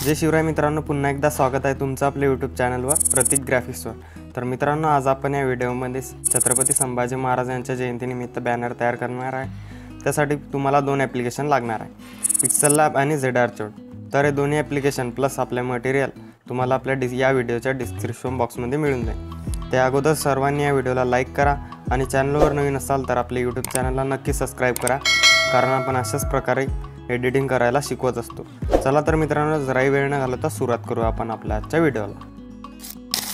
जय शिवराय मित्रांनो, पुन्हा एकदा स्वागत आहे तुमचं आपल्या यूट्यूब चॅनलवर प्रतीक ग्राफिक्सवर। तर मित्रांनो, आज आपण या व्हिडिओमध्ये छत्रपती संभाजी महाराज यांच्या जयंतीनिमित्त बॅनर तयार करणार आहे। त्यासाठी तुम्हाला दोन ॲप्लिकेशन लागणार आहे, पिक्सल लॅब आणि झेड आर्चर्ड। तर हे दोन्ही ॲप्लिकेशन प्लस आपले मटेरियल तुम्हाला आपल्या या व्हिडिओच्या डिस्क्रिप्शन बॉक्समध्ये मिळून जाईल। त्या अगोदर सर्वांनी या व्हिडिओला लाईक करा आणि चॅनलवर नवीन असाल तर आपल्या यूट्यूब चॅनलला नक्की सबस्क्राईब करा, कारण आपण अशाच प्रकारे एडिटिंग करायला शिकवत असतो। चला तर मित्रांनो, जराही वेळ न घालवता सुरुवात करू आपण आपल्या आजच्या व्हिडिओला।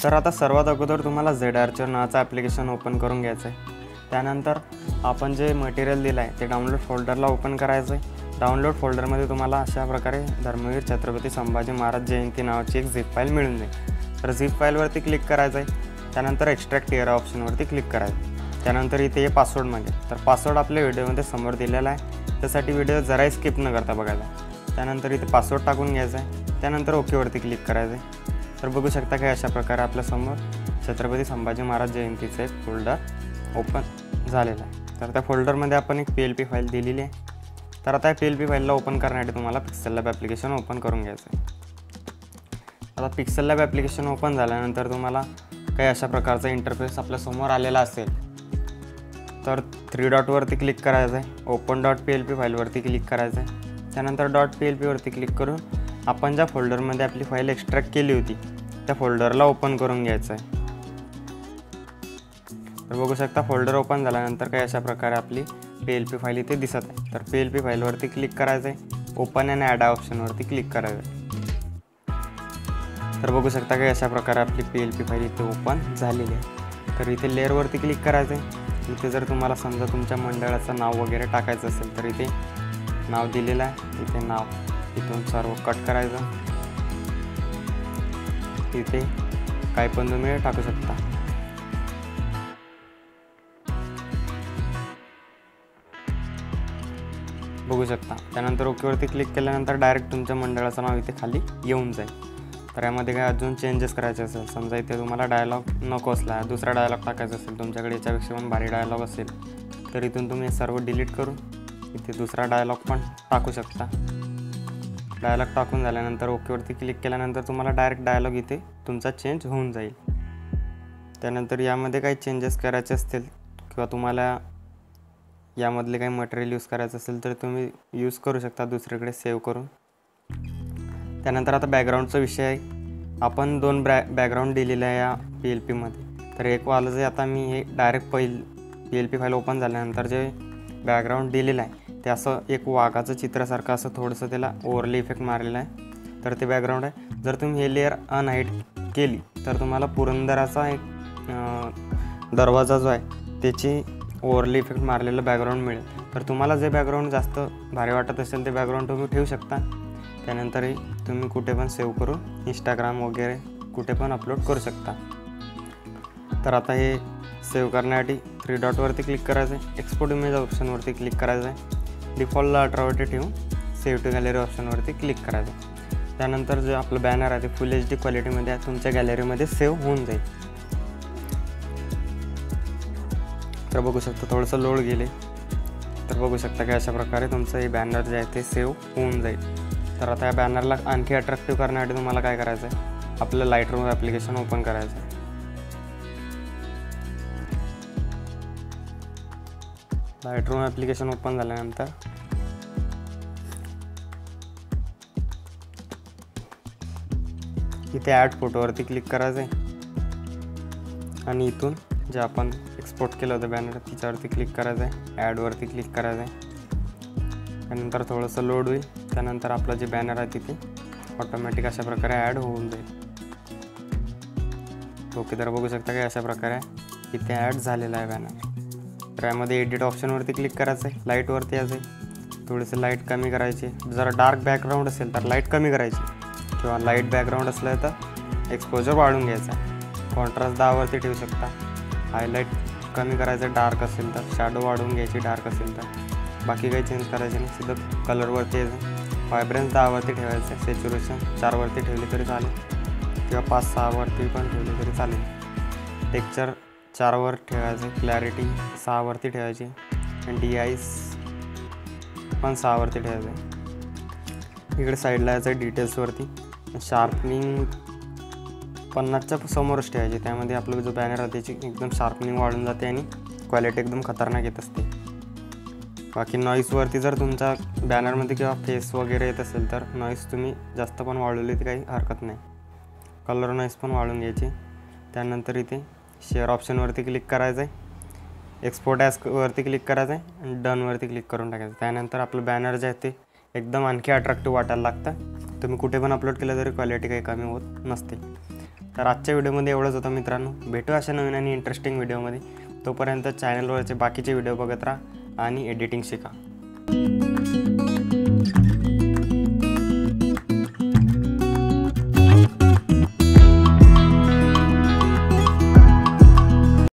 तर आता सर्वात अगोदर तुम्हाला झेड आर्चर नावाचं ॲप्लिकेशन ओपन करून घ्यायचं आहे। त्यानंतर आपण जे मटेरियल दिलं आहे ते डाउनलोड फोल्डरला ओपन करायचं आहे। डाउनलोड फोल्डरमध्ये तुम्हाला अशा प्रकारे धर्मवीर छत्रपती संभाजी महाराज जयंती नावाची एक झिप फाईल मिळून जाईल। तर झिप फाईलवरती क्लिक करायचं आहे। त्यानंतर एक्स्ट्रॅक्ट एरिया ऑप्शनवरती क्लिक करायचं। त्यानंतर इथे पासवर्ड मागेल, तर पासवर्ड आपल्या व्हिडिओमध्ये समोर दिलेला आहे, त्यासाठी व्हिडिओ जराही स्किप न करता बघायला। त्यानंतर इथे पासवर्ड टाकून घ्यायचा आहे। त्यानंतर ओकेवरती क्लिक करायचं आहे। तर बघू शकता की अशा प्रकारे आपल्यासमोर छत्रपती संभाजी महाराज जयंतीचं एक फोल्डर ओपन झालेलं आहे। तर त्या फोल्डरमध्ये आपण एक PLP फाईल दिलेली आहे। तर आता या PLP फाईलला ओपन करण्यासाठी तुम्हाला पिक्सल लॅब ॲप्लिकेशन ओपन करून घ्यायचं आहे। आता पिक्सल लॅब ॲप्लिकेशन ओपन झाल्यानंतर तुम्हाला काही अशा प्रकारचा इंटरफेस आपल्यासमोर आलेला असेल। तर 3 डॉटवरती क्लिक करायचं आहे। ओपन .plp फाईलवरती क्लिक करायचं आहे। त्यानंतर .plp वरती क्लिक करून आपण ज्या फोल्डरमध्ये आपली फाईल एक्स्ट्रॅक्ट केली होती त्या फोल्डरला ओपन करून घ्यायचं आहे। तर बघू शकता फोल्डर ओपन झाल्यानंतर काही अशा प्रकारे आपली PLP फाईल इथे दिसत आहे। तर PLP फाईलवरती क्लिक करायचं आहे। ओपन अँड ॲड ऑप्शनवरती क्लिक करायचं आहे। तर बघू शकता की अशा प्रकारे आपली PLP फाईल इथे ओपन झालेली आहे। तर इथे लेअरवरती क्लिक करायचं आहे। इथे जर तुम्हाला समजा तुमच्या मंडळाचं नाव वगैरे टाकायचं असेल तर इथे नाव दिलेलं आहे। इथे नाव इथून सर्व कट करायचं। इथे काय पण तुम्ही टाकू शकता। बघू शकता। त्यानंतर ओकेवरती क्लिक केल्यानंतर डायरेक्ट तुमच्या मंडळाचं नाव इथे खाली येऊन जाईल। तर यामध्ये काय अजून चेंजेस करायचे असेल, समजा इथे तुम्हाला डायलॉग नको असला, दुसरा डायलॉग टाकायचा असेल, तुमच्याकडे याच्यापेक्षा पण भारी डायलॉग असेल तर इथून तुम्ही सर्व डिलीट करून इथे दुसरा डायलॉग पण टाकू शकता। डायलॉग टाकून झाल्यानंतर ओकेवरती क्लिक केल्यानंतर तुम्हाला डायरेक्ट डायलॉग इथे तुमचा चेंज होऊन जाईल। त्यानंतर यामध्ये काही चेंजेस करायचे असतील किंवा तुम्हाला यामधले काही मटेरियल यूज करायचं असेल तर तुम्ही यूज करू शकता दुसरीकडे सेव्ह करून। त्यानंतर आता बॅकग्राऊंडचा विषय आहे। आपण दोन बॅकग्राऊंड दिलेले आहे या PLPमध्ये। तर एक वालं जे आता मी हे डायरेक्ट PLP फाईल ओपन झाल्यानंतर जे बॅकग्राऊंड दिलेलं आहे ते असं एक वाघाचं चित्रासारखं असं थोडंसं त्याला ओव्हरले इफेक्ट मारलेला आहे। तर ते बॅकग्राऊंड आहे। जर तुम्ही हे लेअर अनहाईड केली तर तुम्हाला पुरंदराचा एक दरवाजा जो आहे त्याची ओव्हरले इफेक्ट मारलेलं बॅकग्राऊंड मिळेल। तर तुम्हाला जे बॅकग्राऊंड जास्त भारी वाटत असेल ते बॅकग्राऊंड तुम्ही ठेवू शकता। त्यानंतरही तुम्ही कुठे पण सेव्ह करून इंस्टाग्राम वगैरे कुठे पण अपलोड करू शकता। तर आता हे सेव्ह करण्यासाठी 3 डॉटवरती क्लिक करायचं आहे। एक्सपोर्ट इमेज ऑप्शनवरती क्लिक करायचं आहे। डिफॉल्टला 18वरती ठेवून सेव्ह टू गॅलरी ऑप्शनवरती क्लिक करायचं आहे। त्यानंतर जे आपलं बॅनर आहे ते फुल HD क्वालिटीमध्ये तुमच्या गॅलरीमध्ये सेव्ह होऊन जाईल। तर बघू शकता थोडंसं लोड गेले तर बघू शकता की अशा प्रकारे तुमचं हे बॅनर जे आहे ते सेव्ह होऊन जाईल। तर आता या बॅनरला आणखी अट्रॅक्टिव्ह करण्यासाठी तुम्हाला काय करायचं आहे, आपलं लाईटरूम ॲप्लिकेशन ओपन करायचं आहे। लाईटरूम ॲप्लिकेशन ओपन झाल्यानंतर इथे ॲड फोटोवरती क्लिक करायचं आहे आणि इथून जे आपण एक्सपोर्ट केलं होतं बॅनर तिच्यावरती क्लिक करायचं आहे। ॲडवरती क्लिक करायचं आहे। त्यानंतर थोडंसं लोड होईल। त्यानंतर आपलं जे बॅनर आहे तिथे ऑटोमॅटिक अशा प्रकारे ॲड होऊन जाईल। ओके, तर बघू शकता की अशा प्रकारे इथे ॲड झालेला आहे बॅनर। तर यामध्ये एडिट ऑप्शनवरती क्लिक करायचं आहे। लाईटवरती यायचं आहे। थोडेसे लाईट कमी करायचे। जर डार्क बॅकग्राऊंड असेल तर लाईट कमी करायची किंवा लाईट बॅकग्राऊंड असलं तर एक्सपोजर वाढून घ्यायचा। कॉन्ट्रास्ट 10वरती ठेवू शकता। हायलाईट कमी करायचं डार्क असेल तर, शॅडो वाढवून घ्यायची डार्क असेल तर, बाकी काही चेंज करायचे नाही। सिधं कलरवरती यायचं। व्हायब्रन्स 10वरती ठेवायचं। सॅच्युरेशन 4वरती ठेवली तरी चालेल किंवा 5-6वरती पण ठेवली तरी चालेल। टेक्स्चर 4वर ठेवायचं। क्लॅरिटी 6वरती ठेवायची आणि DI पण 6वरती ठेवायचं आहे। इकडे साईडला यायचं डिटेल्सवरती शार्पनिंग 50च्या समोरच ठेवायची, त्यामध्ये आपलं जो बॅनर आहे त्याची एकदम शार्पनिंग वाढून जाते आणि क्वालिटी एकदम खतरनाक येत असते. बाकी नॉईसवरती जर तुमच्या बॅनरमध्ये किंवा फेस वगैरे येत असेल तर नॉईस तुम्ही जास्त पण वाढवली तर काही हरकत नाही. कलर नॉईस पण वाढून घ्यायची. त्यानंतर इथे शेअर ऑप्शनवरती क्लिक करायचं आहे, एक्सपोर्ट ॲजवरती क्लिक करायचं आहे आणि डनवरती क्लिक करून टाकायचं. त्यानंतर आपलं बॅनर जे आहे ते एकदम आणखी अट्रॅक्टिव्ह वाटायला लागतं. तुम्ही कुठे पण अपलोड केलं तरी क्वालिटी काही कमी होत नसते. तर आजच्या व्हिडिओमध्ये एवढंच होतं मित्रांनो. भेटू अशा नवीन आणि इंटरेस्टिंग व्हिडिओमध्ये. तोपर्यंत चॅनलवरचे बाकीचे व्हिडिओ बघत राहा आणि एडिटिंग शिका.